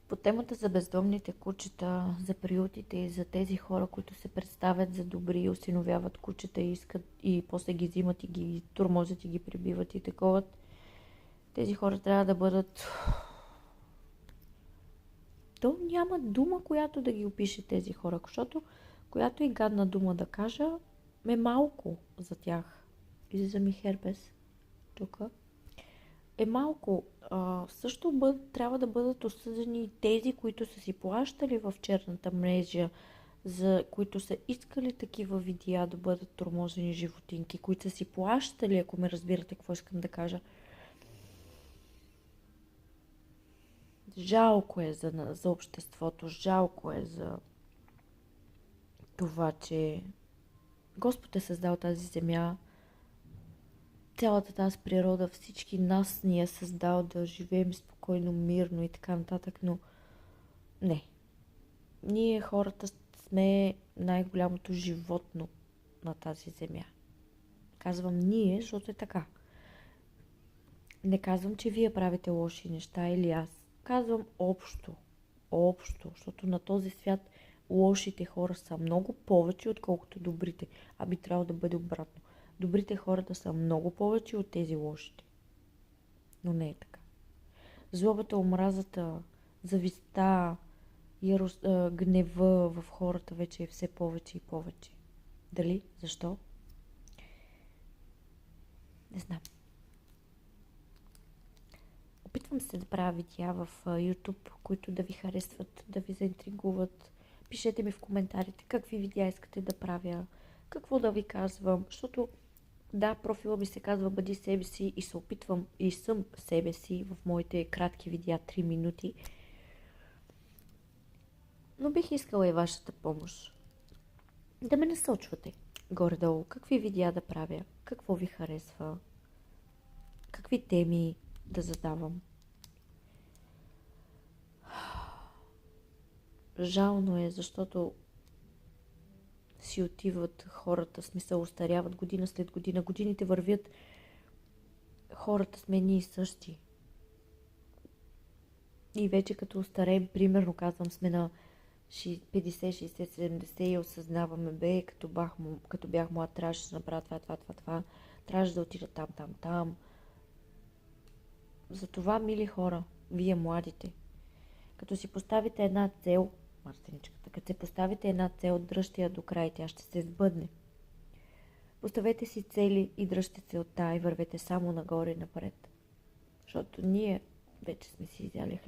По темата за бездомните кучета, за приютите и за тези хора, които се представят за добри, осиновяват кучета и искат и после ги взимат и ги тормозят и ги прибиват и такова. Тези хора трябва да бъдат... То няма дума, която да ги опише тези хора, защото която и гадна дума да кажа, е малко за тях. Излиза ми херпес тук. Е малко. Също трябва да бъдат осъдени и тези, които са си плащали в черната мрежа, за които са искали такива видеа да бъдат тормозени животинки, които са си плащали, ако ме разбирате какво искам да кажа. Жалко е за обществото, жалко е за това, че Господ е създал тази земя, цялата тази природа, всички нас ни е създал да живеем спокойно, мирно и така нататък, но не. Ние хората сме най-голямото животно на тази земя. Казвам ние, защото е така. Не казвам, че вие правите лоши неща или аз. Казвам общо. Общо, защото на този свят лошите хора са много повече, отколкото добрите. А би трябвало да бъде обратно. Добрите хора да са много повече от тези лошите. Но не е така. Злобата, омразата, завистта, гнева в хората вече е все повече и повече. Дали? Защо? Не знам. Опитвам се да правя видеа в YouTube, които да ви харесват, да ви заинтригуват. Пишете ми в коментарите какви видеа искате да правя, какво да ви казвам, защото да, профила ми се казва Бъди себе си и се опитвам и съм себе си в моите кратки видеа 3 минути. Но бих искала и вашата помощ. Да ме насочвате горе-долу, какви видеа да правя, какво ви харесва, какви теми да задавам. Жално е, защото си отиват хората, смисъл остаряват година след година. Годините вървят, хората сме ние и същи. И вече като остареем, примерно казвам, сме на 50, 60, 70 и осъзнаваме, като бях млад, трябваше да направя това. Трябваше да отида там. Затова, мили хора, вие младите, като си поставите една цел, Мартиничката, като си поставите една цел, дръжте я до край, тя ще се сбъдне. Поставете си цели и дръжте целта и вървете само нагоре и напред. Защото ние вече сме си изяли хлеб.